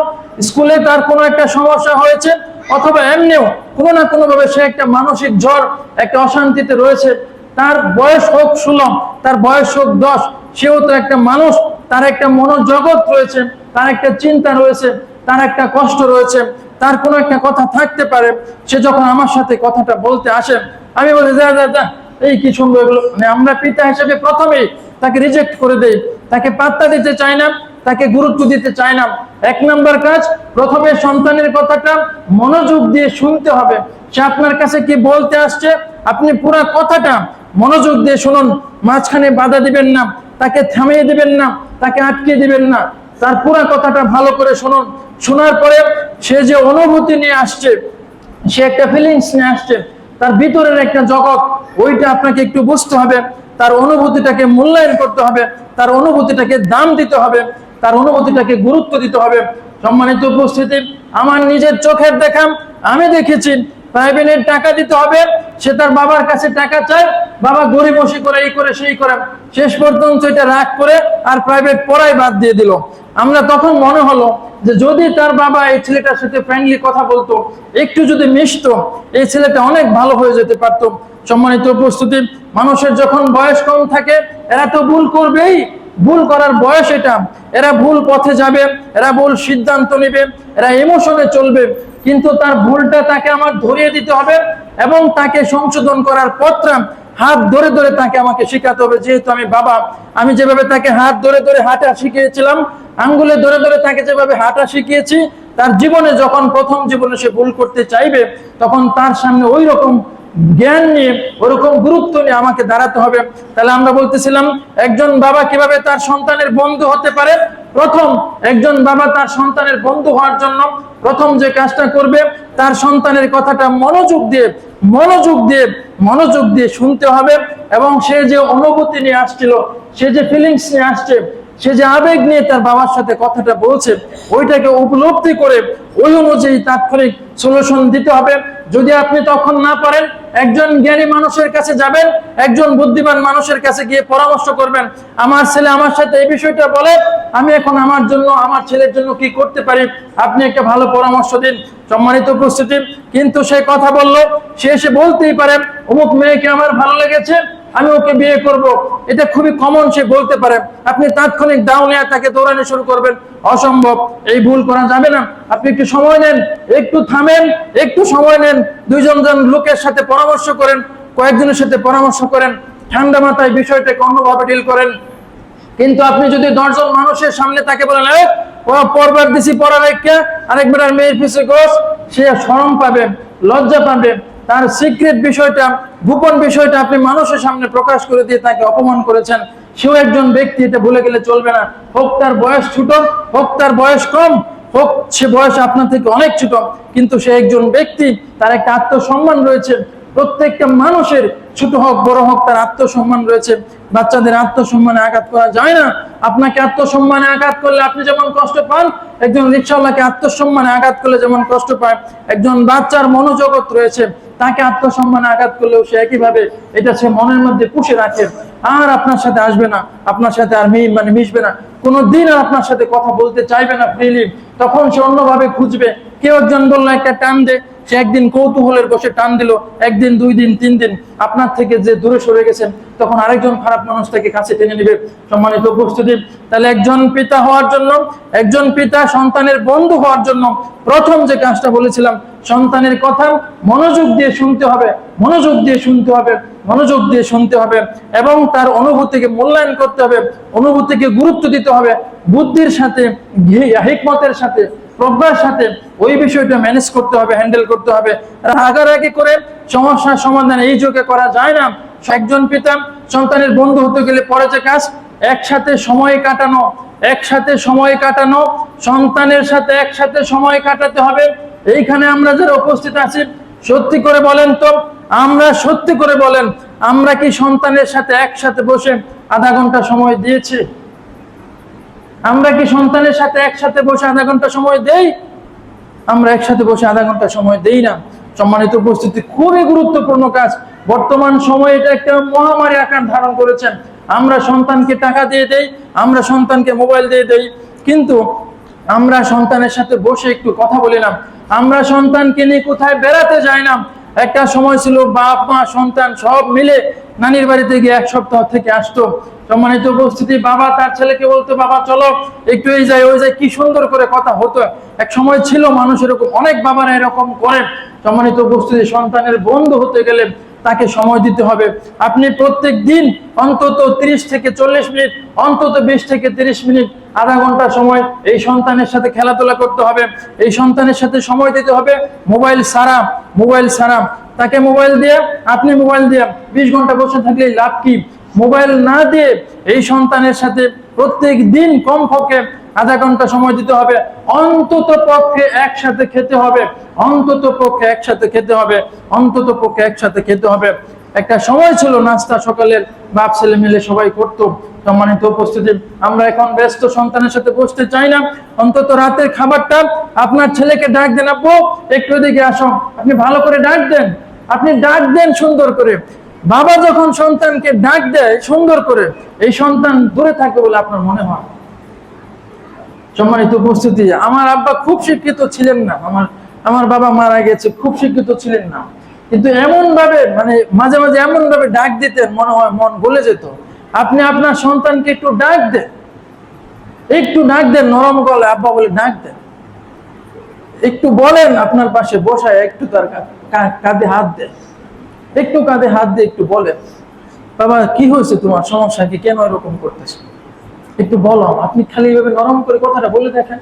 স্কুলে তার কোনো একটা সমস্যা হয়েছে, অথবা এমনিও কোনো না কোনো ভাবে সে একটা মানসিক ঝড়, একটা অশান্তিতে রয়েছে। তার বয়স হোক 16, তার বয়স হোক 10, সেও তো একটা মানুষ, তার একটা মনোজগৎ রয়েছে, তার একটা চিন্তা রয়েছে, তার একটা কষ্ট রয়েছে, তার কোনো একটা কথা থাকতে পারে। সে যখন আমার সাথে কথাটা বলতে আসে, আমি বলি যা যা যা, এই কি শুনবো এগুলো। মানে আমরা পিতা হিসেবে প্রথমেই তাকে রিজেক্ট করে দেই, তাকে পাত্তা দিতে চাই না, তাকে গুরুত্ব দিতে চাই না। 1 নম্বর কাজ, প্রথমে সন্তানের কথাটা মনোযোগ দিয়ে শুনতে হবে। সে আপনার কাছে কি বলতে আসছে, আপনি পুরো কথাটা মনোযোগ দিয়ে শুনুন, মাঝখানে বাধা দিবেন না, তাকে থামিয়ে দিবেন না, তাকে আটকে দিবেন না, তার পুরো কথাটা ভালো করে শুনুন। শোনার পরে সে যে অনুভূতি নিয়ে আসছে, সে একটা ফিলিংস নিয়ে আসছে, তার ভিতরের একটা জগৎ, ওইটা আপনাকে একটু বুঝতে হবে। তার অনুভূতিটাকে মূল্যায়ন করতে হবে, তার অনুভূতিটাকে দাম দিতে হবে, তার অনুভূতিটাকে গুরুত্ব দিতে হবে। সম্মানিত উপস্থিতি, আমার নিজের চোখের দেখা, আমি দেখেছি প্রাইভেটের টাকা দিতে হবে, সে তার বাবার কাছে টাকা চায়, বাবা গরিবসি করে, এই করে সেই করে, শেষ পর্যন্ত এটা রাগ করে আর প্রাইভেট পড়াই বাদ দিয়ে দিল। আমরা তখন মনে হলো যে যদি তার বাবা এই ছেলেটার সাথে ফ্রেন্ডলি কথা বলতো, একটু যদি মিশতো, এই ছেলেটা অনেক ভালো হয়ে যেতে পারতো। সম্মানিত উপস্থিতি, মানুষের যখন বয়স কম থাকে, এরা তো ভুল করবেই, ভুল করার বয়স এটা, এরা ভুল পথে যাবে, এরা ভুল সিদ্ধান্ত নেবে, এরা ইমোশনে চলবে। কিন্তু তার ভুলটা তাকে আমার ধরিয়ে দিতে হবে এবং তাকে সংশোধন করার পথটা হাত ধরে ধরে তাকে আমাকে শেখাতে হবে। যেহেতু আমি বাবা, আমি যেভাবে তাকে হাত ধরে ধরে হাঁটা শিখিয়েছিলাম, আঙ্গুলে ধরে ধরে তাকে যেভাবে হাঁটা শিখিয়েছি, তার জীবনে যখন প্রথম জীবনে সে ভুল করতে চাইবে, তখন তার সামনে ওই রকম জ্ঞান নিয়ে, ওরকম গুরুত্ব নিয়ে আমাকে দাঁড়াতে হবে। তাহলে আমরা বলতেছিলাম একজন বাবা কিভাবে তার সন্তানের বন্ধু হতে পারে। প্রথম, একজন বাবা তার সন্তানের বন্ধু হওয়ার জন্য প্রথম যে কাজটা করবে, তার সন্তানের কথাটা মনোযোগ দিয়ে শুনতে হবে। এবং সে যে অনুভূতি নিয়ে আসছিল, সে যে ফিলিংস নিয়ে আসছে, সে যে আবেগ নিয়ে তার বাবার সাথে কথাটা বলছে, ওইটাকে উপলব্ধি করে ওই অনুযায়ী তাৎক্ষণিক সলিউশন দিতে হবে। যদি আপনি তখন না পারেন, একজন জ্ঞানী মানুষের কাছে যাবেন, একজন বুদ্ধিমান মানুষের কাছে গিয়ে পরামর্শ করবেন, আমার ছেলে আমার সাথে এই বিষয়টা বলে, আমি এখন আমার জন্য, আমার ছেলের জন্য কি করতে পারি, আপনি একটা ভালো পরামর্শ দিন। সম্মানিত উপস্থিতি, কিন্তু সে কথা বললো, সে এসে বলতেই পারে অমুক মেয়েকে আমার ভালো লেগেছে, আমি ওকে বিয়ে করব, এটা খুবই কমন, সে বলতে পারে। আপনি তাৎক্ষণিক দাও নিয়ে তাকে দৌড়ানো শুরু করবেন, অসম্ভব, এই ভুল করা যাবে না। আপনি একটু সময় নেন, একটু থামেন, একটু সময় নেন, দুইজন লোকের সাথে পরামর্শ করেন, কয়েকজনের সাথে পরামর্শ করেন, ঠান্ডা মাথায় বিষয়টাকে অন্যভাবে ডিল করেন। কিন্তু আপনি যদি 10 জন মানুষের সামনে তাকে বলেন পরবার দিছি পড়ার একটা আরেকবার মেয়ের পিছে গোস, সে শরম পাবে, লজ্জা পাবে, তার সিক্রেট বিষয়টা, গোপন বিষয়টা আপনি মানুষের সামনে প্রকাশ করে দিয়ে তাকে অপমান করেছেন। সেও একজন ব্যক্তি, এটা ভুলে গেলে চলবে না। হোক তার বয়স ছোট, হোক তার বয়স কম, হোক সে বয়স আপনার থেকে অনেক ছোট, কিন্তু সে একজন ব্যক্তি, তার একটা আত্মসম্মান রয়েছে। প্রত্যেকটা মানুষের, ছোট হোক বড় হোক, তার আত্মসম্মান রয়েছে। বাচ্চাদের আত্মসম্মানে আঘাত করা যায় না। আপনাকে আত্মসম্মানে আঘাত করলে আপনি যেমন কষ্ট পান, একজন রিকশাওয়ালাকে আত্মসম্মানে আঘাত করলে যেমন কষ্ট পায়, একজন বাচ্চার মনোজগৎ রয়েছে, তাকে আত্মসম্মানে আঘাত করলেও সে একইভাবে এটা সে মনের মধ্যে পুষে রাখে, আর আপনার সাথে আসবে না, আপনার সাথে আর মিশবে না, কোনোদিন আর আপনার সাথে কথা বলতে চাইবে না ফ্রিলি। তখন সে অন্যভাবে খুঁজবে। কেউ একজন বললো একটা টান দে, সে একদিন কৌতূহলের বসে টান দিল, একদিন, 2 দিন, 3 দিন, আপনার থেকে যে দূরে সরে গেছেন, তখন আরেকজন খারাপ মানুষ থেকে কাছে টেনে নেবে। সম্মানিত উপস্থিতি, তাহলে একজন পিতা হওয়ার জন্য, একজন পিতা সন্তানের বন্ধু হওয়ার জন্য প্রথম যে কাজটা বলেছিলাম, সন্তানের কথা মনোযোগ দিয়ে শুনতে হবে, মনোযোগ দিয়ে শুনতে হবে, মনোযোগ দিয়ে শুনতে হবে এবং তার অনুভূতিকে মূল্যায়ন করতে হবে, অনুভূতিকে গুরুত্ব দিতে হবে, বুদ্ধির সাথে, হিকমতের সাথে, প্রজ্ঞার সাথে ওই বিষয়টা ম্যানেজ করতে হবে, হ্যান্ডেল করতে হবে। রাগারাগি করে সমস্যার সমাধান এই যুগে করা যায় না। একজন পিতা সন্তানের বন্ধু হতে গেলে পরে যে কাজ, একসাথে সময় কাটানো, একসাথে সময় কাটানো, সন্তানের সাথে একসাথে সময় কাটাতে হবে। এইখানে আমরা যারা উপস্থিত আছি, সত্যি করে বলেন তো, সত্যি করে বলেন, আমরা কি সন্তানের সাথে একসাথে বসে আধা ঘন্টা সময় দিয়েছি? আমরা কি সন্তানের সাথে একসাথে বসে আধা ঘন্টা সময় দেই? আমরা একসাথে বসে আধা ঘন্টা সময় দেই না। সম্মানিত উপস্থিতি, খুবই গুরুত্বপূর্ণ কাজ। বর্তমান সময়ে এটা একটা মহামারী আকার ধারণ করেছেন। আমরা সন্তানকে টাকা দিয়ে দেই, আমরা সন্তানকে মোবাইল দিয়ে দেই, কিন্তু আমরা সন্তানের সাথে বসে একটু কথা বলি না। আমরা সন্তানকে নিয়ে কোথায় বেড়াতে যাই না। একটা সময় ছিল বাপ মা সন্তান সব মিলে নানির বাড়িতে গিয়ে এক সপ্তাহ থেকে আসতো। সম্মানিত উপস্থিতি, বাবা তার ছেলেকে বলতো, বাবা চলো একটু এই যাই ওই যাই, কি সুন্দর করে কথা হতো। এক সময় ছিল মানুষ এরকম, অনেক বাবারা এরকম করেন। সম্মানিত উপস্থিতি, সন্তানের বন্ধু হতে গেলে তাকে সময় দিতে হবে। আপনি প্রত্যেক দিন অন্তত 30 থেকে 40 মিনিট, অন্তত 20 থেকে 30 মিনিট, আধা ঘন্টা সময় এই সন্তানের সাথে খেলাধুলা করতে হবে, এই সন্তানের সাথে সময় দিতে হবে। মোবাইল ছাড়া তাকে মোবাইল দিয়ে, আপনি মোবাইল দিয়ে 20 ঘন্টা বসে থাকলে লাভ কি? মোবাইল না দিয়ে এই সন্তানের সাথে প্রত্যেক দিন কমপক্ষে আধা ঘন্টা সময় দিতে হবে। অন্তত পক্ষে একসাথে খেতে হবে, অন্তত পক্ষে একসাথে খেতে হবে, অন্তত পক্ষে একসাথে খেতে হবে। একটা সময় ছিল নাস্তা সকালের বাপ ছেলে মিলে সবাই করতো। সম্মানিত উপস্থিতি, আমরা এখন ব্যস্ত, সন্তানের সাথে বসতে চাই না। অন্তত রাতের খাবারটা আপনার ছেলেকে ডাক দেন, আব্বু একটু এদিকে আসো, আপনি ভালো করে ডাক দেন, আপনি ডাক দেন সুন্দর করে। বাবা যখন সন্তানকে ডাক দেয় সুন্দর করে, এই সন্তান দূরে থাকে বলে আপনার মনে হয়? সম্মানিত উপস্থিতি, আমার আব্বা খুব শিক্ষিত ছিলেন না, আমার বাবা মারা গেছে, খুব শিক্ষিত ছিলেন না, কিন্তু এমন ভাবে মাঝে মাঝে এমন ভাবে ডাক দিতেন, মনে হয় মন গলে যেত। আপনি আপনার সন্তানকে একটু ডাক দেন, নরম গলায় আব্বা বলে ডাক দেন, একটু বলেন, আপনার পাশে বসায় একটু তার কাঁধে হাত দেন, একটু কাঁধে হাত দিয়ে একটু বলেন, বাবা কি হয়েছে, তোমার সমস্যা কি, কেন এরকম করতেছে, একটু বলো। আপনি খালি এইভাবে নরম করে কথাটা বলে দেখেন।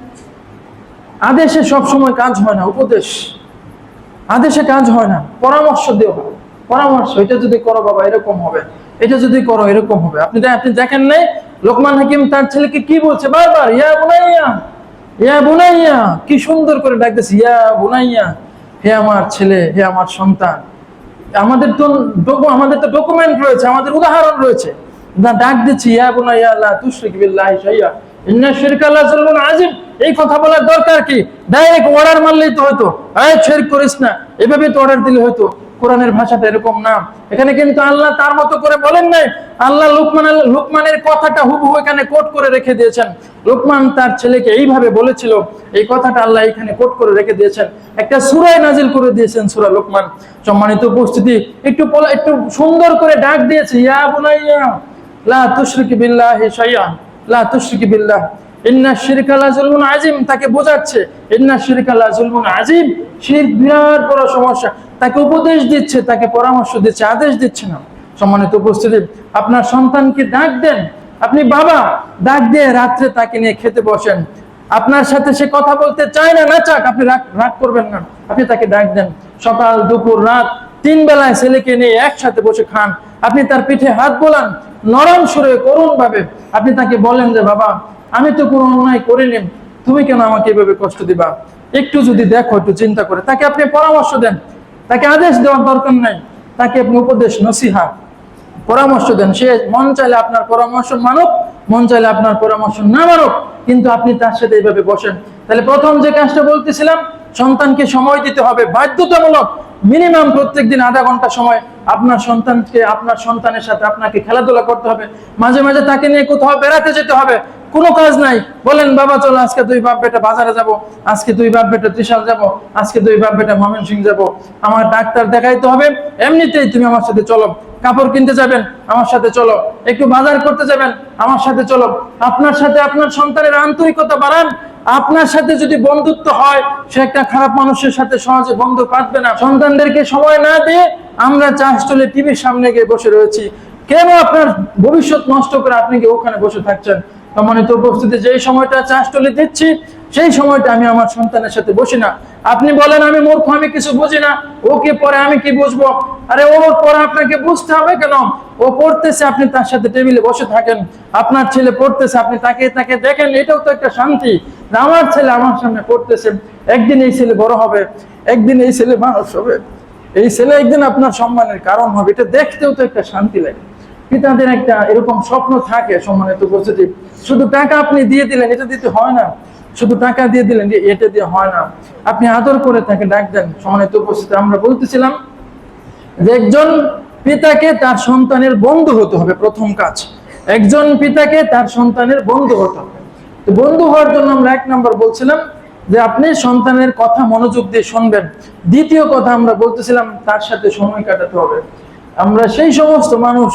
আদেশে সব সময় কাজ হয় না, উপদেশ আদেশে কাজ হয় না, পরামর্শ দেওয়া, পরামর্শ, এটা যদি করো বাবা এরকম হবে, এটা যদি করো এরকম হবে। আপনি দেখেন নাই লোকমান হাকিম তার ছেলেকে কি বলছে বারবার, ইয়া বুনাইয়া, ইয়া বুনাইয়া, কি সুন্দর করে ডাকতেছে, ইয়া বুনাইয়া, হে আমার ছেলে, হে আমার সন্তান। আমাদের তো ডকুমেন্ট রয়েছে, আমাদের উদাহরণ রয়েছে, ডাক দিচ্ছি ইয়া বুনাইয়া লা তুশরিক বিল্লাহি শাইআ ইন্না শিরকা লাযুলমুন আযীম। এই কথা বলার দরকার কি? ডাইরেক্ট অর্ডার মারলেই তো হতো, শিরক করিস না, এভাবে তো অর্ডার দিলে হতো। কোরআনের ভাষাটা এরকম না। এখানে কিন্তু আল্লাহ তার মতো করে বলেন নাই। আল্লাহ লুকমানের কথাটা হুবহু এখানে কোট করে রেখে দিয়েছেন। লুকমান তার ছেলেকে এইভাবে বলেছিল, এই কথাটা আল্লাহ এখানে কোট করে রেখে দিয়েছেন, একটা সূরায় নাজিল করে দিয়েছেন, সূরা লুকমান। সম্মানিত উপস্থিতি, একটু সুন্দর করে ডাক দিয়েছে, ইয়া বুনাইয়া লা তুশরিক বিল্লাহি শাইআ, লা তুশরিক বিল্লাহ ইন্না শিরকা লাযুলমুন আযীম। তাকে বোঝাচ্ছে ইন্না শিরকা লাযুলমুন আযীম, শিরক বিরাট বড় সমস্যা। তাকে উপদেশ দিচ্ছে, তাকে পরামর্শ দিচ্ছে, আদেশ দিচ্ছে না। সম্মানিত উপস্থিতি, আপনার সন্তানকে ডাক দেন। আপনি বাবা, ডাক দিয়ে রাত্রে তাকে নিয়ে খেতে বসেন। আপনার সাথে সে কথা বলতে চায় না, না চাক, আপনি রাগ করবেন না, আপনি তাকে ডাক দেন। সকাল দুপুর রাত 3 বেলায় ছেলেকে নিয়ে একসাথে বসে খান। আপনি তার পিঠে হাত বোলান, নরম সুরে, করুণ ভাবে আপনি তাকে বলেন যে বাবা, আমি তো কোনো অন্যায় করিনি, তুমি কেন আমাকে এভাবে কষ্ট দিবা, একটু যদি দেখো, একটু চিন্তা করে। তাকে আপনি পরামর্শ দেন, তাকে আদেশ দেওয়ার দরকার নাই, তাকে আপনি উপদেশ, নসিহা, পরামর্শ দেন। সে মন চাইলে আপনার পরামর্শ মানুক, মন চাইলে আপনার পরামর্শ না মানুক, কিন্তু আপনি তার সাথে এইভাবে বসেন। তাহলে প্রথম যে কাজটা বলতেছিলাম, সন্তানকে সময় দিতে হবে, বাধ্যতামূলক মিনিমাম প্রত্যেকদিন আধা ঘন্টা সময় আপনার সন্তানের সাথে আপনাকে খেলাধুলা করতে হবে। মাঝে মাঝে তাকে নিয়ে কোথাও বেড়াতে যেতে হবে, কোনো কাজ নাই, বলেন বাবা চলো আজকে 2 বাপ বেটা বাজারে যাব, আজকে 2 বাপ বেটা ত্রিশাল যাব, আজকে 2 বাপ বেটা ময়মনসিংহ যাব, আমার ডাক্তার দেখাইতে হবে, এমনিতেই তুমি আমার সাথে চলো, কাপড় কিনতে যাবেন আমার সাথে চলো, একটু বাজার করতে যাবেন আমার সাথে চলো। আপনার সাথে আপনার সন্তানের আন্তরিকতা বাড়ান, আপনার সাথে যদি বন্ধুত্ব হয়, সে একটা খারাপ মানুষের সাথে সহজে বন্ধু পাতবে না। সন্তানদেরকে সময় না দিয়ে আমরা চাষতলে টিভির সামনে গিয়ে বসে রয়েছি। কেন আপনার ভবিষ্যৎ নষ্ট করে আপনি কি ওখানে বসে থাকছেন? সম্মানিত উপস্থিতি, যেই সময়টা চাষতলে দিচ্ছি সেই সময়টা আমি আমার সন্তানের সাথে বসি না। আপনি বলেন আমি মূর্খ, আমি কিছু বুঝি না, ওকে পরে আমি কি বুঝবো? আরে ওর পরে আপনাকে বুঝতে হবে কেন? ও পড়তেছে, আপনি তার সাথে টেবিলে বসে থাকেন। আপনার ছেলে পড়তেছে, আপনি তাকে তাকে দেখেন, এটাও তো একটা শান্তি। আমার ছেলে আমার সামনে পড়তেছে, একদিন এই ছেলে বড় হবে, একদিন এই ছেলে মানুষ হবে, এই ছেলে একদিন আপনার সম্মানের কারণ হবে। এটা দেখতেও তো একটা শান্তি লাগে। পিতাদের একটা এরকম স্বপ্ন থাকে। সম্মানিত উপস্থিতি, শুধু টাকা আপনি দিয়ে দিলেন, এটা দিতে হয় না। শুধু টাকা দিয়ে দিলেন, এটা দিয়ে হয় না। আপনি আদর করে তাকে ডাক দেন। সম্মানিত উপস্থিতি, আমরা বলতেছিলাম যে একজন পিতাকে তার সন্তানের বন্ধু হতে হবে। প্রথম কাজ, একজন পিতাকে তার সন্তানের বন্ধু হতে হবে। তো বন্ধু হওয়ার জন্য আমরা 1 নম্বর বলছিলাম যে আপনি সন্তানের কথা মনোযোগ দিয়ে শুনবেন। দ্বিতীয় কথা আমরা বলতেছিলাম তার সাথে সময় কাটাতে হবে। আমরা সেই সমস্ত মানুষ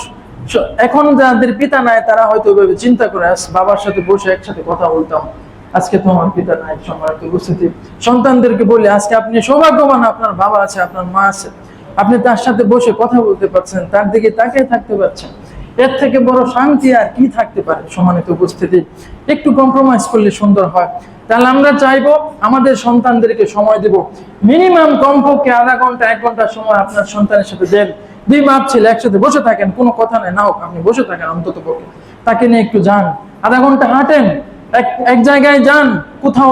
এখন যাদের পিতা নাই, তারা হয়তো চিন্তা করে বাবার সাথে বসে একসাথে কথা বলতাম, আজকে তো আমার পিতা নাই। সম্মানিত উপস্থিতি, সন্তানদেরকে বলি আজকে আপনি সৌভাগ্যবান, আপনার বাবা আছে, আপনার মা আছে, আপনি তার সাথে বসে কথা বলতে পারছেন, তার দিকে তাকিয়ে থাকতে পারছেন। এর থেকে বড় শান্তি আর কি থাকতে পারে? সম্মানিত উপস্থিতি, একটু কম্প্রোমাইজ করলে সুন্দর হয়। তাহলে আমরা চাইবো আমাদের সন্তানদেরকে সময় দেব। মিনিমাম কমপক্ষে আধা ঘন্টা 1 ঘন্টা সময় আপনার সন্তানের সাথে দেন। 2 বাপ ছেলে একসাথে বসে থাকেন, কোনো কথা নাই, না হোক আপনি বসে থাকেন, অন্তত পক্ষে তাকে নিয়ে একটু যান, আধা ঘন্টা হাঁটেন, এক জায়গায় যান। কোথাও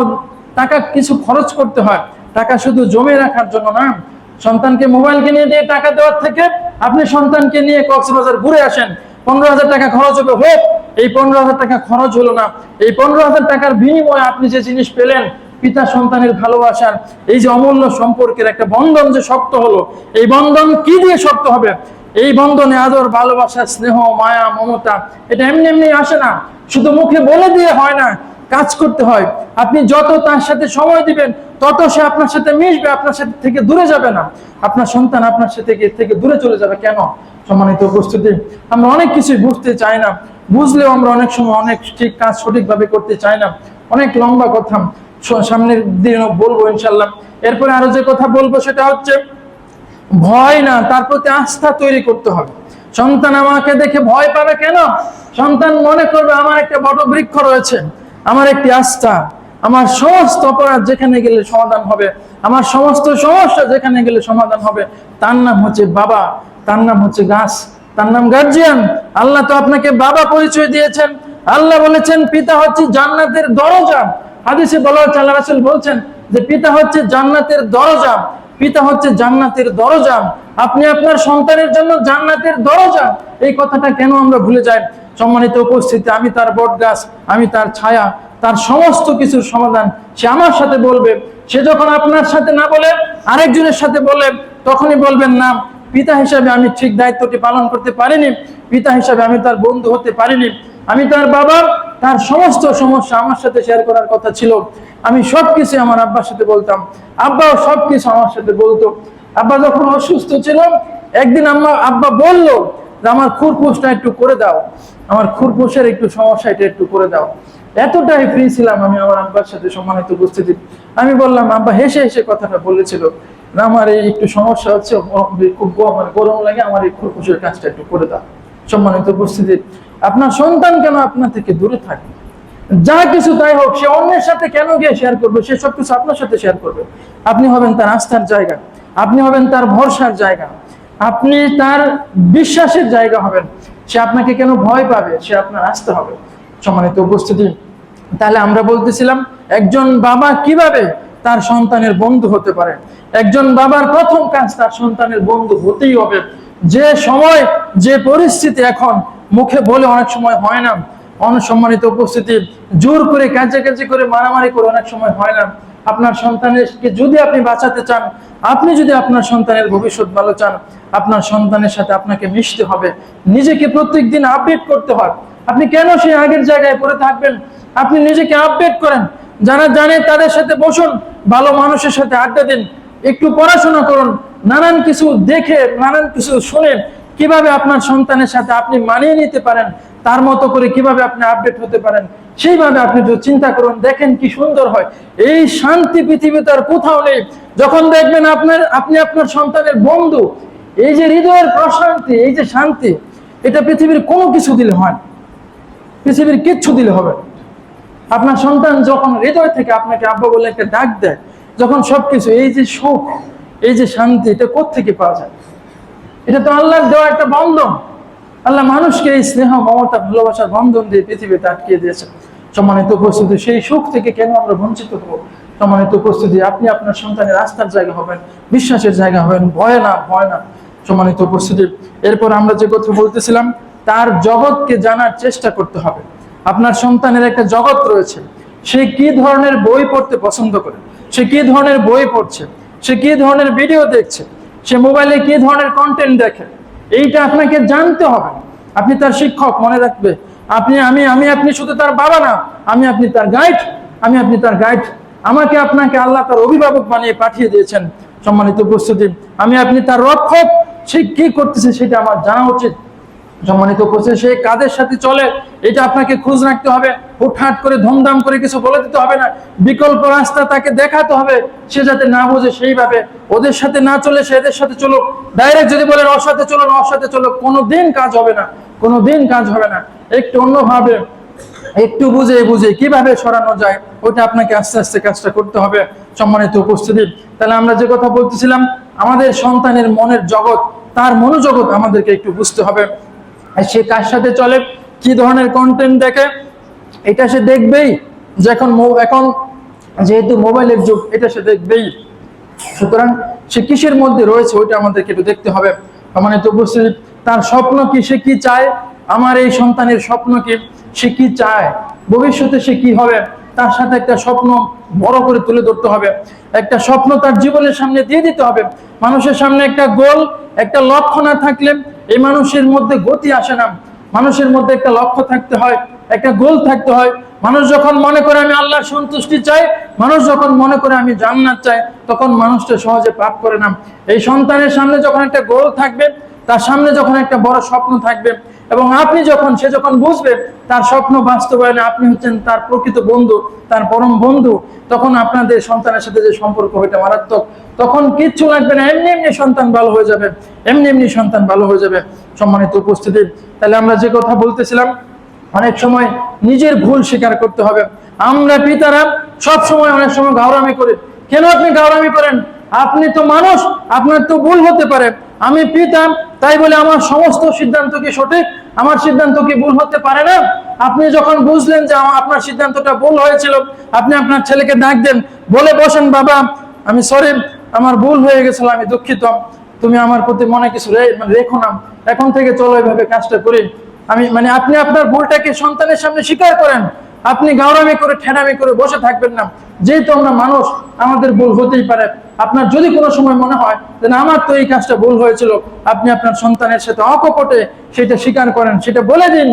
টাকা কিছু খরচ করতে হয়, টাকা শুধু জমে রাখার জন্য না। সন্তানকে মোবাইল কিনে দিয়ে টাকা দেওয়ার থেকে আপনি সন্তানকে নিয়ে কক্সবাজার ঘুরে আসেন। 15,000 টাকা খরচ হবে, হোক। এই 15,000 টাকা খরচ হলো না, এই 15,000 টাকার বিনিময়ে আপনি যে জিনিস পেলেন, পিতা সন্তানের ভালোবাসার এই যে অমূল্য সম্পর্কের একটা বন্ধন যে শক্ত হলো, এই বন্ধন কি দিয়ে শক্ত হবে? এই বন্ধনে আদর, ভালোবাসা, স্নেহ, মায়া, মমতা, এটা এমনি এমনি আসে না। শুধু মুখে বলে দিয়ে হয় না, কাজ করতে হয়। আপনি যত তার সাথে সময় দিবেন, তত সে আপনার সাথে মিশবে, আপনার সাথে থেকে দূরে যাবে না। আপনার সন্তান আপনার সাথে থেকে দূরে চলে যাবে কেন? সম্মানিত উপস্থিতি, আমরা অনেক কিছুই বুঝতে চাই না, বুঝলেও আমরা অনেক সময় অনেক ঠিক কাজ সঠিকভাবে করতে চাই না। অনেক লম্বা কথা সামনের দিন বলবো ইনশাল্লাহ। এরপরে আরো যে কথা বলবো সেটা হচ্ছে ভয় না, তার প্রতি আস্থা তৈরি করতে হবে। সন্তান আমাকে দেখে ভয় পাবে কেন? সন্তান মনে করবে আমার একটা বট বৃক্ষ রয়েছে, আমার একটি আস্থা, আমার সমস্ত অপরাধ যেখানে গেলে সমাধান হবে, আমার সমস্ত সমস্যা যেখানে গেলে সমাধান হবে। তার নাম হচ্ছে বাবা, তার নাম হচ্ছে গাছ, তার নাম গার্জিয়ান। আল্লাহ তো আপনাকে বাবা পরিচয় দিয়েছেন। আল্লাহ বলেছেন পিতা হচ্ছে জান্নাতের দরজা। হাদিসে বলা হচ্ছে, আল্লাহ রাসূল বলছেন যে পিতা হচ্ছে জান্নাতের দরজা, পিতা হচ্ছে জান্নাতের দরজা। আপনি আপনার সন্তানের জন্য জান্নাতের দরজা। এই কথাটা কেন আমরা ভুলে যাই? সম্মানিত উপস্থিতি, আমি তার বট গাছ, আমি তার ছায়া, তার সমস্ত কিছুর সমাধান সে আমার সাথে বলবে। সে যখন আপনার সাথে না বলে আরেকজনের সাথে বলে, তখনই বলবেন না, পিতা হিসাবে আমি ঠিক দায়িত্বটি পালন করতে পারিনি, পিতা হিসাবে আমি তার বন্ধু হতে পারিনি। আমি তার বাবা, তার সমস্ত সমস্যা আমার সাথে শেয়ার করার কথা ছিল। আমি সবকিছু আমার আব্বার সাথে বলতাম, আব্বাও সবকিছু আমার সাথে বলতো। আব্বা যখন অসুস্থ ছিল, একদিন আব্বা বলল যে আমার খুরপুশটা একটু করে দাও, আমার খুরপুশের একটু সমস্যা, এটা একটু করে দাও। এতটাই ফ্রি ছিলাম আমি আমার আব্বার সাথে। সম্মানিত উপস্থিতি, আমি বললাম, আব্বা হেসে হেসে কথাটা বলেছিল, আমার এই একটু সমস্যা হচ্ছে, খুব গরম লাগে, আমার এই খুরপুশের কাজটা একটু করে দাও। সম্মানিত উপস্থিতি, আপনার সন্তান কেন আপনার থেকে দূরে থাকে? যা কিছু তাই হোক, সে অন্যের সাথে কেন গিয়ে শেয়ার করবে? সে সবকিছু আপনার সাথে শেয়ার করবে। আপনি হবেন তার আস্থার জায়গা, আপনি হবেন তার ভরসার জায়গা, আপনি তার বিশ্বাসের জায়গা হবেন। সে আপনাকে কেন ভয় পাবে? সে আপনার আস্থা হবে। সম্মানিত উপস্থিতি, তাহলে আমরা বলতেছিলাম একজন বাবা কিভাবে তার সন্তানের বন্ধু হতে পারে। একজন বাবার প্রথম কাজ তার সন্তানের বন্ধু হতেই হবে। যে সময় যে পরিস্থিতি এখন মুখে বলে অনেক সময় হয় না, অনেক সম্মানিত উপস্থিতি, জোর করে কাজে করে মারামারি করে অনেক সময় হয় না। আপনার সন্তানকে যদি আপনি বাঁচাতে চান, আপনি যদি আপনার সন্তানের ভবিষ্যৎ ভালো চান, আপনার সন্তানের সাথে আপনাকে মিশতে হবে, নিজেকে প্রত্যেকদিন আপডেট করতে হয়। আপনি কেন সেই আগের জায়গায় পড়ে থাকবেন? আপনি নিজেকে আপডেট করেন। যারা জানে তাদের সাথে বসুন, ভালো মানুষের সাথে আড্ডা দিন, একটু পড়াশোনা করুন, নানান কিছু দেখে, নানান কিছু শুনে কিভাবে আপনার সন্তানের সাথে আপনি মানিয়ে নিতে পারেন, তার মতো করে কিভাবে আপনি আপডেট হতে পারেন, সেইভাবে আপনি একটু চিন্তা করুন, দেখেন কি সুন্দর হয়। এই শান্তি পৃথিবীতে আর কোথাও নেই। যখন দেখবেন আপনি আপনার সন্তানের বন্ধু, এই যে হৃদয়ের প্রশান্তি, এই যে শান্তি, এটা পৃথিবীর কোনো কিছু দিলে হয় না, পৃথিবীর কিচ্ছু দিলে হবে না। আপনার সন্তান যখন হৃদয় থেকে আপনাকে আব্বা বলে একটা ডাক দেয়, যখন সবকিছু, এই যে সুখ, এই যে শান্তি, এটা কোত্থেকে পাওয়া যায়? এটা তো আল্লাহর দেওয়া একটা বন্ধন। আল্লাহ মানুষকে এই স্নেহ, মমতা, ভালোবাসার বন্ধন দিয়ে পৃথিবীতে আটকিয়ে দিয়েছে। সম্মানিত উপস্থিতি, সেই সুখ থেকে কেন আমরা বঞ্চিত হবো? সম্মানিত উপস্থিতি, আপনি আপনার সন্তানের আস্থার জায়গা হবেন, বিশ্বাসের জায়গা হবেন, ভয় না, ভয় না। সম্মানিত উপস্থিতি, এরপর আমরা যে কথা বলতেছিলাম, তার জগৎকে জানার চেষ্টা করতে হবে। আপনার সন্তানের একটা জগৎ রয়েছে, সে কি ধরনের বই পড়তে পছন্দ করে, সে কি ধরনের বই পড়ছে, সে কি ধরনের ভিডিও দেখছে, সে মোবাইলে কি ধরনের কন্টেন্ট দেখে, এইটা আপনাকে জানতে হবে। আপনি তার শিক্ষক, মনে রাখবে, আপনি শুধু তার বাবা না, আপনি তার গাইড, আপনি তার গাইড। আমাকে আপনাকে আল্লাহ তার অভিভাবক বানিয়ে পাঠিয়ে দিয়েছেন। সম্মানিত উপস্থিতি, আপনি তার রক্ষক। সে কি করতেছে সেটা আমার জানা উচিত। সম্মানিত উপস্থিতি, সে কাদের সাথে চলে এটা আপনাকে খোঁজ রাখতে হবে। হুটহাট করে ধুমধাম করে কিছু বলে দিতে হবে না। বিকল্প রাস্তা তাকে দেখাতে হবে, সে যাতে না বোঝে সেইভাবে। ওদের সাথে না চলে সে এদের সাথে চলুক। ডাইরেক্ট যদি বলেন ওর সাথে চলুন, ওর সাথে চলো, কোনোদিন কাজ হবে না, কোনোদিন কাজ হবে না। একটু অন্যভাবে, একটু বুঝে কিভাবে সরানো যায়, ওটা আপনাকে আস্তে আস্তে কাজটা করতে হবে। সম্মানিত উপস্থিতি, তাহলে আমরা যে কথা বলতেছিলাম, আমাদের সন্তানের মনের জগৎ, তার মনোজগৎ আমাদেরকে একটু বুঝতে হবে। সে কার সাথে চলে, কি ধরনের কন্টেন্ট দেখে, এটা সে দেখবেই। এখন যেহেতু মোবাইলের যুগ, এটা সে দেখবেই। সুতরাং সে কিসের মধ্যে রয়েছে ওইটা আমাদেরকে একটু দেখতে হবে। সম্মানিত উপস্থিতি, তার স্বপ্ন কি, সে কি চায়, আমার এই সন্তানের স্বপ্ন কি, সে কি চায়, ভবিষ্যতে সে কি হবে, তার সাথে একটা স্বপ্ন বড় করে তুলে ধরতে হবে। একটা স্বপ্ন তার জীবনের সামনে দিয়ে দিতে হবে। মানুষের সামনে একটা গোল, একটা লক্ষ্য না থাকলে এই মানুষের মধ্যে গতি আসে না। মানুষের মধ্যে একটা লক্ষ্য থাকতে হয়, একটা গোল থাকতে হয়। মানুষ যখন মনে করে আমি আল্লাহর সন্তুষ্টি চাই, মানুষ যখন মনে করে আমি জান্নাত চাই, তখন মানুষটা সহজে পাপ করে না। এই সন্তানের সামনে যখন একটা গোল থাকবে, তার সামনে যখন একটা বড় স্বপ্ন থাকবে, এবং সে যখন বুঝবে তার স্বপ্ন বাস্তবায়নে আপনি হচ্ছেন তার প্রকৃত বন্ধু, তার পরম বন্ধু, তখন আপনাদের সন্তানের সাথে যে সম্পর্ক ওইটা মারাত্মক। তখন কিচ্ছু লাগবে না, এমনি এমনি সন্তান ভালো হয়ে যাবে, এমনি এমনি সন্তান ভালো হয়ে যাবে। সম্মানিত উপস্থিতি, তাহলে আমরা যে কথা বলতেছিলাম, অনেক সময় নিজের ভুল স্বীকার করতে হবে। আমরা পিতারা সব সময় অনেক সময় গাওরামি করি। কেন আপনি গাওরামি করেন? আপনি তো মানুষ, আপনার তো ভুল হতে পারে। আমি পিতা, তাই বলে আমার সমস্ত সিদ্ধান্ত কি সঠিক? আমার সিদ্ধান্ত কি ভুল হতে পারে না? আপনি যখন বুঝলেন যে আপনার সিদ্ধান্তটা ভুল হয়েছিল, আপনি আপনার ছেলেকে ডাক দেন, বলে বসেন, বাবা আমি সরি, আমার ভুল হয়ে গেছিল, আমি দুঃখিত, তুমি আমার প্রতি মনে কিছু রেখো না, এখন থেকে চলো এভাবে কাজটা করি। আপনি আপনার ভুলটাকে সন্তানের সামনে স্বীকার করেন। আপনি গাওরামি করে, ঠেনামি করে বসে থাকবেন না। যেহেতু আমরা মানুষ, আমাদের ভুল হতেই পারে। আপনার যদি কোনো সময় মনে হয় যে না, আমার তো এই কাজটা ভুল হয়েছিল, আপনি আপনার সন্তানের সাথে অকপটে সেটা স্বীকার করেন, সেটা বলে দিন।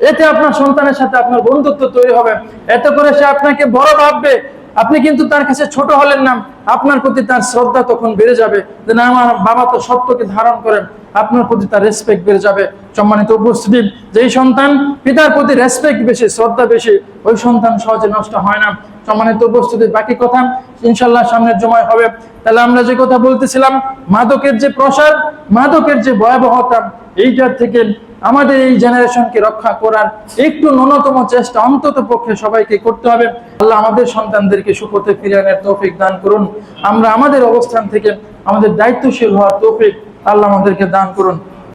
এতে আপনার সন্তানের সাথে আপনার বন্ধুত্ব তৈরি হবে। এতে করে সে আপনাকে বড় ভাববে। আপনি কিন্তু তার কাছে ছোট হলেন না, আপনার প্রতি তার শ্রদ্ধা তখন বেড়ে যাবে, যে না, আমার বাবা তো সত্যকে ধারণ করেন, আপনার প্রতি তার রেসপেক্ট বেড়ে যাবে। সম্মানিত উপস্থিতি, যেই সন্তান পিতার প্রতি রেসপেক্ট বেশি, শ্রদ্ধা বেশি, ওই সন্তান সহজে নষ্ট হয় না। সম্মানিত উপস্থিতি, বাকি কথা ইনশাল্লাহ সামনের জমায় হবে। তাহলে আমরা যে কথা বলতেছিলাম, মাদকের যে প্রসার, মাদকের যে ভয়াবহতা, এইটার থেকে আমাদের এই জেনারেশনকে রক্ষা করার একটু ন্যূনতম চেষ্টা অন্তত পক্ষে সবাইকে করতে হবে। আল্লাহ আমাদের সন্তানদেরকে সুপথে ফিরিয়ে আনার তৌফিক দান করুন। আমরা আমাদের অবস্থান থেকে আমাদের দায়িত্বশীল হওয়ার তৌফিক আল্লাহ আমাদেরকে দান করুন।